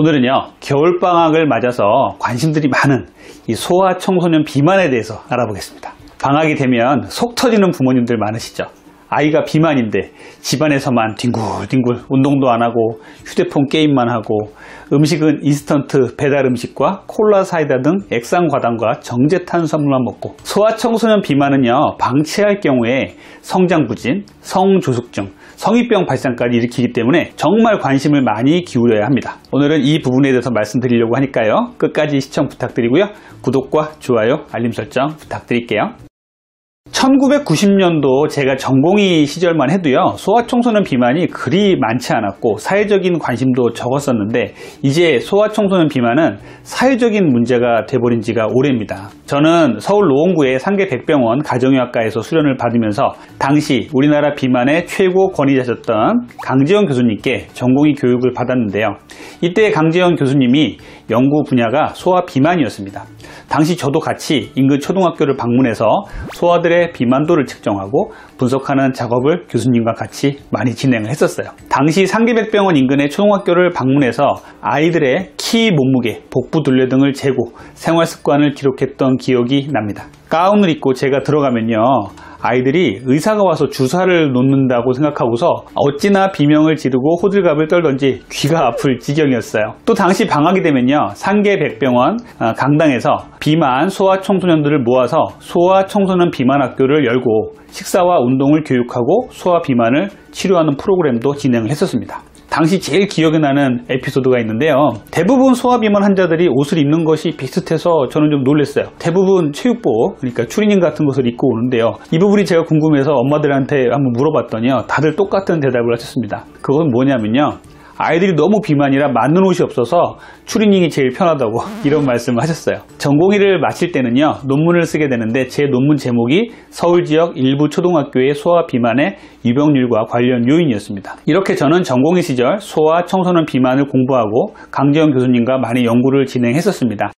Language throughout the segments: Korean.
오늘은요, 겨울방학을 맞아서 관심들이 많은 이 소아청소년 비만에 대해서 알아보겠습니다. 방학이 되면 속 터지는 부모님들 많으시죠? 아이가 비만인데 집안에서만 뒹굴뒹굴 운동도 안 하고 휴대폰 게임만 하고 음식은 인스턴트 배달 음식과 콜라 사이다 등 액상과당과 정제탄수화물만 먹고. 소아청소년 비만은요, 방치할 경우에 성장부진, 성조숙증, 성인병 발생까지 일으키기 때문에 정말 관심을 많이 기울여야 합니다. 오늘은 이 부분에 대해서 말씀드리려고 하니까요, 끝까지 시청 부탁드리고요, 구독과 좋아요, 알림 설정 부탁드릴게요. 1990년도 제가 전공의 시절만 해도요, 소아청소년 비만이 그리 많지 않았고 사회적인 관심도 적었었는데, 이제 소아청소년 비만은 사회적인 문제가 돼버린 지가 오래입니다. 저는 서울 노원구의 상계백병원 가정의학과에서 수련을 받으면서 당시 우리나라 비만의 최고 권위자셨던 강지영 교수님께 전공의 교육을 받았는데요, 이때 강지영 교수님이 연구 분야가 소아 비만이었습니다. 당시 저도 같이 인근 초등학교를 방문해서 소아들의 비만도를 측정하고 분석하는 작업을 교수님과 같이 많이 진행을 했었어요. 당시 상계백병원 인근의 초등학교를 방문해서 아이들의 키, 몸무게, 복부 둘레 등을 재고 생활습관을 기록했던 기억이 납니다. 가운을 입고 제가 들어가면요, 아이들이 의사가 와서 주사를 놓는다고 생각하고서 어찌나 비명을 지르고 호들갑을 떨던지 귀가 아플 지경이었어요. 또 당시 방학이 되면요, 상계백병원 강당에서 비만 소아청소년들을 모아서 소아청소년 비만학교를 열고 식사와 운동을 교육하고 소아 비만을 치료하는 프로그램도 진행을 했었습니다. 당시 제일 기억에 나는 에피소드가 있는데요, 대부분 소아비만 환자들이 옷을 입는 것이 비슷해서 저는 좀 놀랐어요. 대부분 체육복, 그러니까 추리닝 같은 것을 입고 오는데요, 이 부분이 제가 궁금해서 엄마들한테 한번 물어봤더니요, 다들 똑같은 대답을 하셨습니다. 그건 뭐냐면요, 아이들이 너무 비만이라 맞는 옷이 없어서 추리닝이 제일 편하다고 이런 말씀을 하셨어요. 전공의를 마칠 때는요, 논문을 쓰게 되는데 제 논문 제목이 서울 지역 일부 초등학교의 소아 비만의 유병률과 관련 요인이었습니다. 이렇게 저는 전공의 시절 소아 청소년 비만을 공부하고 강지영 교수님과 많이 연구를 진행했었습니다.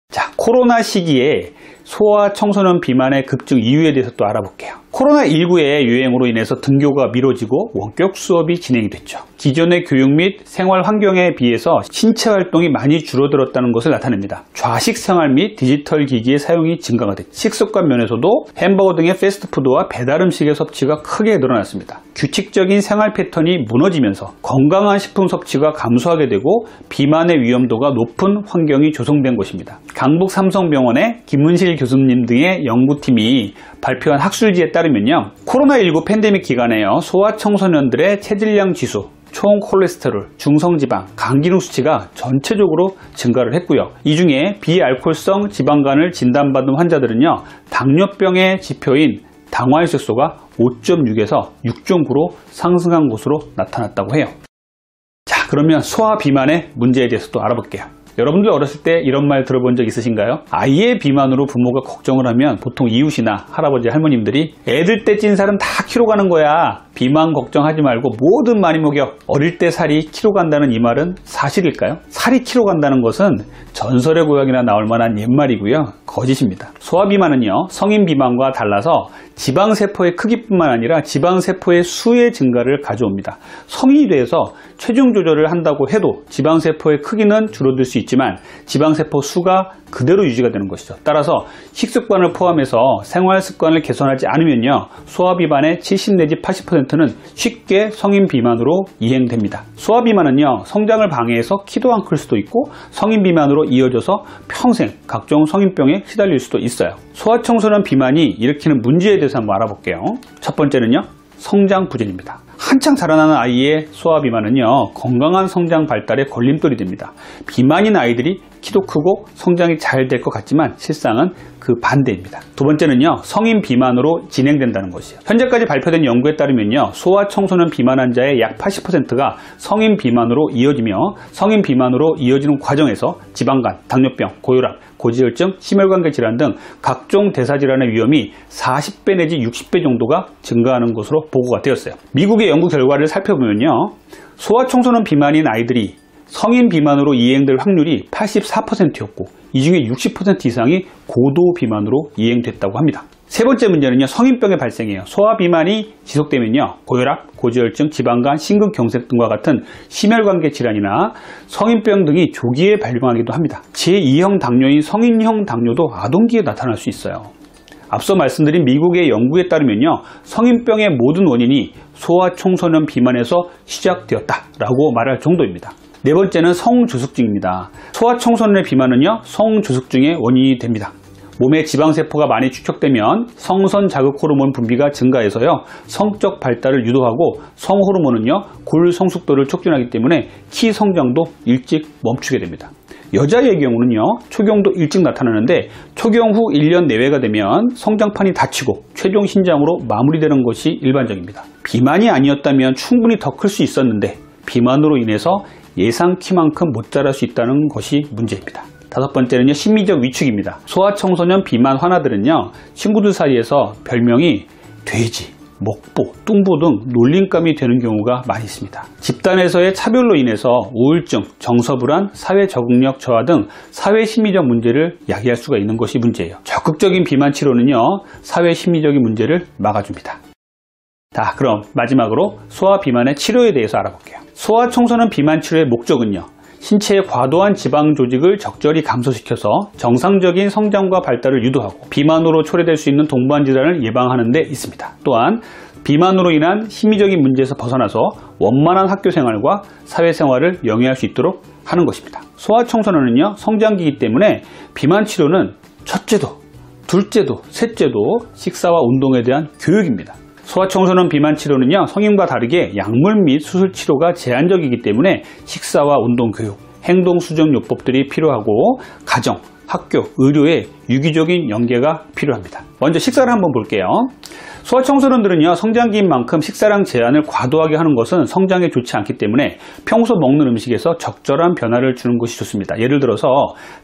자, 코로나 시기에 소아 청소년 비만의 급증 이유에 대해서 또 알아볼게요. 코로나19의 유행으로 인해서 등교가 미뤄지고 원격 수업이 진행이 됐죠. 기존의 교육 및 생활 환경에 비해서 신체 활동이 많이 줄어들었다는 것을 나타냅니다. 좌식 생활 및 디지털 기기의 사용이 증가가 됐죠. 식습관 면에서도 햄버거 등의 패스트푸드와 배달 음식의 섭취가 크게 늘어났습니다. 규칙적인 생활 패턴이 무너지면서 건강한 식품 섭취가 감소하게 되고 비만의 위험도가 높은 환경이 조성된 것입니다. 강북 삼성병원의 김은실 교수님 등의 연구팀이 발표한 학술지에 따르면요, 코로나19 팬데믹 기간에요, 소아청소년들의 체질량 지수, 총 콜레스테롤, 중성지방, 간기능 수치가 전체적으로 증가를 했고요. 이 중에 비알코올성 지방간을 진단받은 환자들은요, 당뇨병의 지표인 당화혈색소가 5.6에서 6.9로 상승한 것으로 나타났다고 해요. 자, 그러면 소아 비만의 문제에 대해서 또 알아볼게요. 여러분들 어렸을 때 이런 말 들어본 적 있으신가요? 아이의 비만으로 부모가 걱정을 하면 보통 이웃이나 할아버지, 할머님들이 애들 때 찐 살은 다 키로 가는 거야, 비만 걱정하지 말고 뭐든 많이 먹여. 어릴 때 살이 키로 간다는 이 말은 사실일까요? 살이 키로 간다는 것은 전설의 고향이나 나올 만한 옛말이고요, 거짓입니다. 소아비만은요, 성인 비만과 달라서 지방세포의 크기뿐만 아니라 지방세포의 수의 증가를 가져옵니다. 성인이 돼서 체중 조절을 한다고 해도 지방세포의 크기는 줄어들 수 있지만 지방세포 수가 그대로 유지가 되는 것이죠. 따라서 식습관을 포함해서 생활습관을 개선하지 않으면요, 소아비만의 70 내지 80%는 쉽게 성인 비만으로 이행됩니다. 소아비만은요, 성장을 방해해서 키도 안 클 수도 있고 성인 비만으로 이어져서 평생 각종 성인병에 시달릴 수도 있어요. 소아청소년 비만이 일으키는 문제에 대해서 한번 알아볼게요. 첫 번째는요, 성장 부진입니다. 한창 자라나는 아이의 소아 비만은요, 건강한 성장 발달에 걸림돌이 됩니다. 비만인 아이들이 키도 크고 성장이 잘 될 것 같지만 실상은 그 반대입니다. 두 번째는요, 성인 비만으로 진행된다는 것이에요. 현재까지 발표된 연구에 따르면요, 소아 청소년 비만 환자의 약 80%가 성인 비만으로 이어지며 성인 비만으로 이어지는 과정에서 지방간, 당뇨병, 고혈압, 고지혈증, 심혈관계 질환 등 각종 대사질환의 위험이 40배 내지 60배 정도가 증가하는 것으로 보고가 되었어요. 미국의 연구 결과를 살펴보면요, 소아청소년 비만인 아이들이 성인 비만으로 이행될 확률이 84%였고 이 중에 60% 이상이 고도 비만으로 이행됐다고 합니다. 세 번째 문제는요, 성인병의 발생이에요. 소화비만이 지속되면요, 고혈압, 고지혈증, 지방간, 심근경색 등과 같은 심혈관계 질환이나 성인병 등이 조기에 발병하기도 합니다. 제2형 당뇨인 성인형 당뇨도 아동기에 나타날 수 있어요. 앞서 말씀드린 미국의 연구에 따르면요, 성인병의 모든 원인이 소아청소년 비만에서 시작되었다라고 말할 정도입니다. 네 번째는 성조숙증입니다. 소아청소년의 비만은요, 성조숙증의 원인이 됩니다. 몸에 지방세포가 많이 축적되면 성선 자극 호르몬 분비가 증가해서요, 성적 발달을 유도하고 성호르몬은요, 골 성숙도를 촉진하기 때문에 키 성장도 일찍 멈추게 됩니다. 여자의 경우는요, 초경도 일찍 나타나는데 초경 후 1년 내외가 되면 성장판이 닫히고 최종 신장으로 마무리되는 것이 일반적입니다. 비만이 아니었다면 충분히 더 클 수 있었는데 비만으로 인해서 예상 키만큼 못 자랄 수 있다는 것이 문제입니다. 다섯 번째는요, 심리적 위축입니다. 소아청소년 비만 환아들은요, 친구들 사이에서 별명이 돼지, 먹보, 뚱보 등 놀림감이 되는 경우가 많이 있습니다. 집단에서의 차별로 인해서 우울증, 정서불안, 사회 적응력 저하 등 사회 심리적 문제를 야기할 수가 있는 것이 문제예요. 적극적인 비만 치료는요, 사회 심리적인 문제를 막아줍니다. 자, 그럼 마지막으로 소아 비만의 치료에 대해서 알아볼게요. 소아청소년 비만 치료의 목적은요, 신체의 과도한 지방 조직을 적절히 감소시켜서 정상적인 성장과 발달을 유도하고 비만으로 초래될 수 있는 동반 질환을 예방하는 데 있습니다. 또한 비만으로 인한 심리적인 문제에서 벗어나서 원만한 학교 생활과 사회생활을 영위할 수 있도록 하는 것입니다. 소아청소년은요, 성장기이기 때문에 비만 치료는 첫째도, 둘째도, 셋째도 식사와 운동에 대한 교육입니다. 소아청소년 비만 치료는요, 성인과 다르게 약물 및 수술 치료가 제한적이기 때문에 식사와 운동 교육, 행동 수정 요법들이 필요하고 가정, 학교, 의료의 유기적인 연계가 필요합니다. 먼저 식사를 한번 볼게요. 소아청소년들은요, 성장기인 만큼 식사량 제한을 과도하게 하는 것은 성장에 좋지 않기 때문에 평소 먹는 음식에서 적절한 변화를 주는 것이 좋습니다. 예를 들어서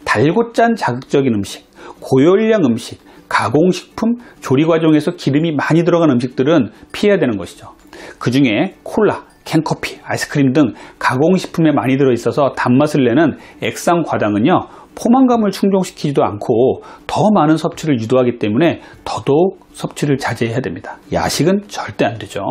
달고 짠 자극적인 음식, 고열량 음식, 가공식품, 조리 과정에서 기름이 많이 들어간 음식들은 피해야 되는 것이죠. 그 중에 콜라, 캔커피, 아이스크림 등 가공식품에 많이 들어있어서 단맛을 내는 액상과당은요, 포만감을 충족시키지도 않고 더 많은 섭취를 유도하기 때문에 더더욱 섭취를 자제해야 됩니다. 야식은 절대 안 되죠.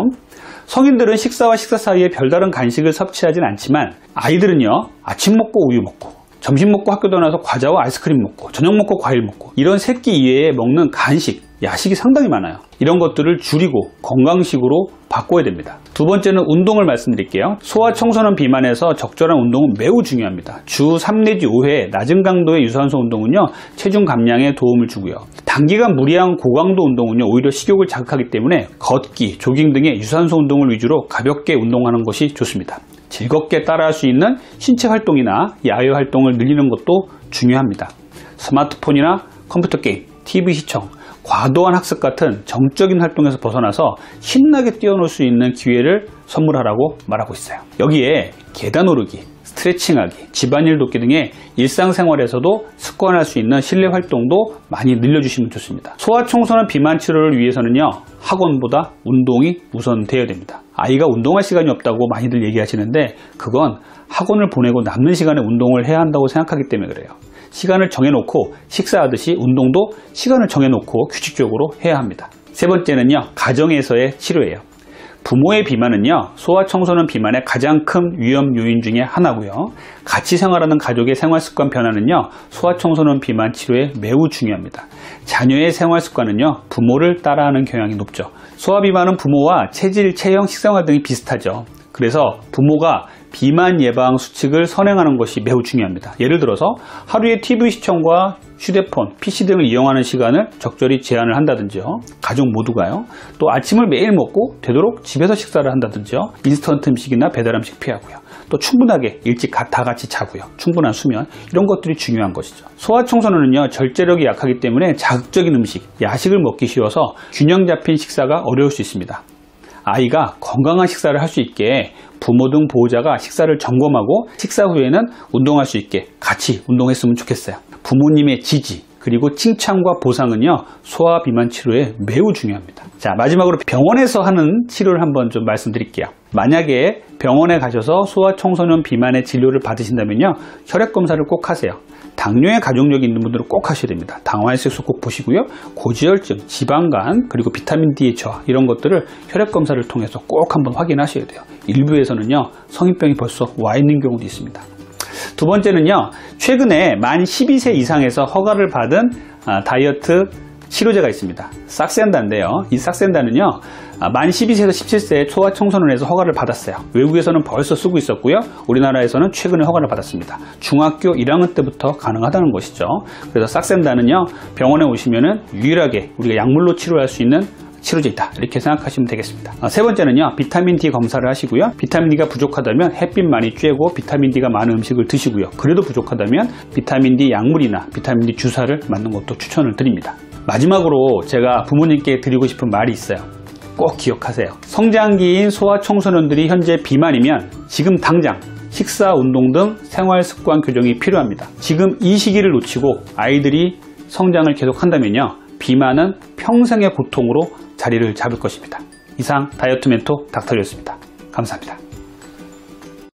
성인들은 식사와 식사 사이에 별다른 간식을 섭취하진 않지만 아이들은요, 아침 먹고 우유 먹고 점심 먹고 학교 떠나서 과자와 아이스크림 먹고 저녁 먹고 과일 먹고 이런 새끼 이외에 먹는 간식, 야식이 상당히 많아요. 이런 것들을 줄이고 건강식으로 바꿔야 됩니다. 두 번째는 운동을 말씀드릴게요. 소아청소년 비만에서 적절한 운동은 매우 중요합니다. 주 3 내지 5회 낮은 강도의 유산소 운동은요, 체중 감량에 도움을 주고요. 단기간 무리한 고강도 운동은요, 오히려 식욕을 자극하기 때문에 걷기, 조깅 등의 유산소 운동을 위주로 가볍게 운동하는 것이 좋습니다. 즐겁게 따라할 수 있는 신체 활동이나 야외 활동을 늘리는 것도 중요합니다. 스마트폰이나 컴퓨터 게임, TV 시청, 과도한 학습 같은 정적인 활동에서 벗어나서 신나게 뛰어놀 수 있는 기회를 선물하라고 말하고 있어요. 여기에 계단 오르기, 스트레칭하기, 집안일 돕기 등의 일상생활에서도 습관할 수 있는 실내 활동도 많이 늘려주시면 좋습니다. 소아청소년 비만 치료를 위해서는요, 학원보다 운동이 우선되어야 됩니다. 아이가 운동할 시간이 없다고 많이들 얘기하시는데 그건 학원을 보내고 남는 시간에 운동을 해야 한다고 생각하기 때문에 그래요. 시간을 정해놓고 식사하듯이 운동도 시간을 정해놓고 규칙적으로 해야 합니다. 세 번째는요, 가정에서의 치료예요. 부모의 비만은요, 소아청소년 비만의 가장 큰 위험 요인 중에 하나고요. 같이 생활하는 가족의 생활습관 변화는요, 소아청소년 비만 치료에 매우 중요합니다. 자녀의 생활습관은요, 부모를 따라하는 경향이 높죠. 소아비만은 부모와 체질, 체형, 식생활 등이 비슷하죠. 그래서 부모가 비만 예방 수칙을 선행하는 것이 매우 중요합니다. 예를 들어서 하루에 TV 시청과 휴대폰, PC 등을 이용하는 시간을 적절히 제한을 한다든지요. 가족 모두가요. 또 아침을 매일 먹고 되도록 집에서 식사를 한다든지요. 인스턴트 음식이나 배달 음식 피하고요. 또 충분하게 일찍 다 같이 자고요. 충분한 수면, 이런 것들이 중요한 것이죠. 소아청소년은요, 절제력이 약하기 때문에 자극적인 음식, 야식을 먹기 쉬워서 균형 잡힌 식사가 어려울 수 있습니다. 아이가 건강한 식사를 할 수 있게 부모 등 보호자가 식사를 점검하고 식사 후에는 운동할 수 있게 같이 운동했으면 좋겠어요. 부모님의 지지 그리고 칭찬과 보상은요, 소아 비만 치료에 매우 중요합니다. 자, 마지막으로 병원에서 하는 치료를 한번 좀 말씀드릴게요. 만약에 병원에 가셔서 소아청소년 비만의 진료를 받으신다면요, 혈액검사를 꼭 하세요. 당뇨의 가족력이 있는 분들은 꼭 하셔야 됩니다. 당화혈색소 꼭 보시고요, 고지혈증, 지방간, 그리고 비타민 D의 저하, 이런 것들을 혈액검사를 통해서 꼭 한번 확인하셔야 돼요. 일부에서는요, 성인병이 벌써 와 있는 경우도 있습니다. 두 번째는요, 최근에 만 12세 이상에서 허가를 받은 다이어트 치료제가 있습니다. 삭센다인데요. 이 삭센다는요, 만 12세에서 17세 소아청소년에서 허가를 받았어요. 외국에서는 벌써 쓰고 있었고요, 우리나라에서는 최근에 허가를 받았습니다. 중학교 1학년 때부터 가능하다는 것이죠. 그래서 삭센다는요, 병원에 오시면은 유일하게 우리가 약물로 치료할 수 있는 치료제이다, 이렇게 생각하시면 되겠습니다. 세 번째는요, 비타민 D 검사를 하시고요, 비타민 D가 부족하다면 햇빛 많이 쬐고 비타민 D가 많은 음식을 드시고요, 그래도 부족하다면 비타민 D 약물이나 비타민 D 주사를 맞는 것도 추천을 드립니다. 마지막으로 제가 부모님께 드리고 싶은 말이 있어요. 꼭 기억하세요. 성장기인 소아청소년들이 현재 비만이면 지금 당장 식사, 운동 등 생활습관 교정이 필요합니다. 지금 이 시기를 놓치고 아이들이 성장을 계속한다면요, 비만은 평생의 고통으로 자리를 잡을 것입니다. 이상 다이어트 멘토 닥터리였습니다. 감사합니다.